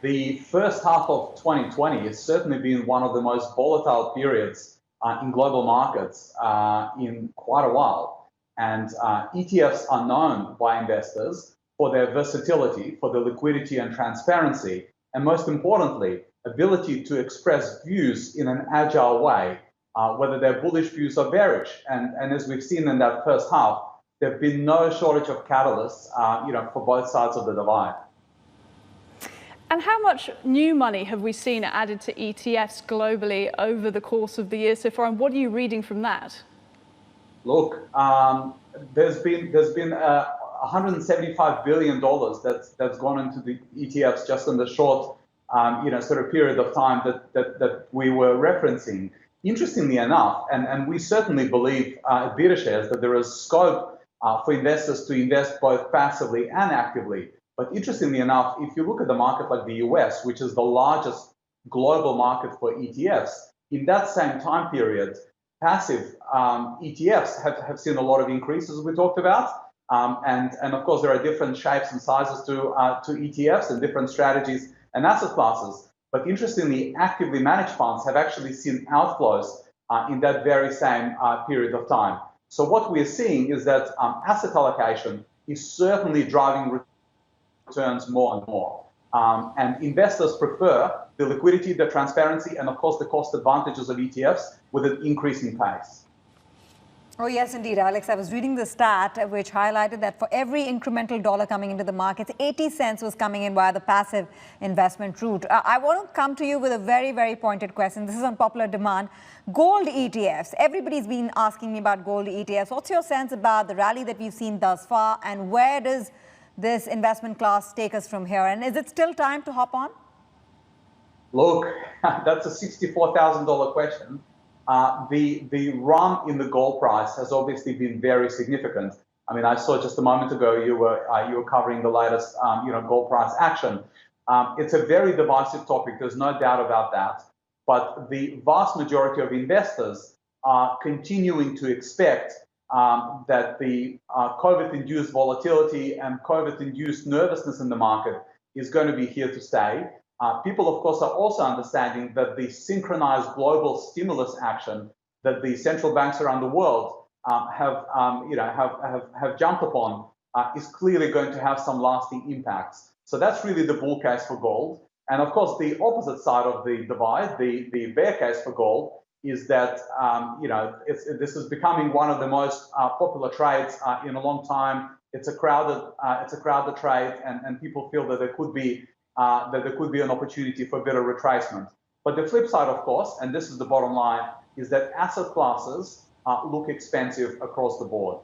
the first half of 2020 has certainly been one of the most volatile periods in global markets in quite a while. And ETFs are known by investors for their versatility, for their liquidity and transparency, and most importantly, ability to express views in an agile way, whether they're bullish views or bearish. And as we've seen in that first half, there have been no shortage of catalysts, for both sides of the divide. And how much new money have we seen added to ETFs globally over the course of the year so far, and what are you reading from that? Look, there's been $175 billion that's gone into the ETFs just in the short, sort of period of time that we were referencing. Interestingly enough, and we certainly believe at BetaShares that there is scope for investors to invest both passively and actively. But interestingly enough, if you look at the market like the US, which is the largest global market for ETFs, in that same time period, passive ETFs have seen a lot of increases, we talked about. And of course, there are different shapes and sizes to ETFs and different strategies and asset classes. But interestingly, actively managed funds have actually seen outflows in that very same period of time. So what we're seeing is that asset allocation is certainly driving returns more and more. And investors prefer the liquidity, the transparency, and of course the cost advantages of ETFs with an increasing pace. Oh, yes, indeed, Alex. I was reading the stat which highlighted that for every incremental dollar coming into the markets, 80 cents was coming in via the passive investment route. I want to come to you with a very, very pointed question. This is on popular demand. Gold ETFs. Everybody's been asking me about gold ETFs. What's your sense about the rally that we've seen thus far, and where does this investment class take us from here? And is it still time to hop on? Look, that's a $64,000 question. The run in the gold price has obviously been very significant. I mean, I saw just a moment ago you were covering the latest gold price action. It's a very divisive topic. There's no doubt about that. But the vast majority of investors are continuing to expect that the COVID-induced volatility and COVID-induced nervousness in the market is going to be here to stay. People, of course, are also understanding that the synchronized global stimulus action that the central banks around the world have jumped upon is clearly going to have some lasting impacts. So that's really the bull case for gold. And of course, the opposite side of the divide, the bear case for gold, is that this is becoming one of the most popular trades in a long time. It's a crowded trade, and people feel that there could be an opportunity for a bit of retracement. But the flip side, of course, and this is the bottom line, is that asset classes look expensive across the board.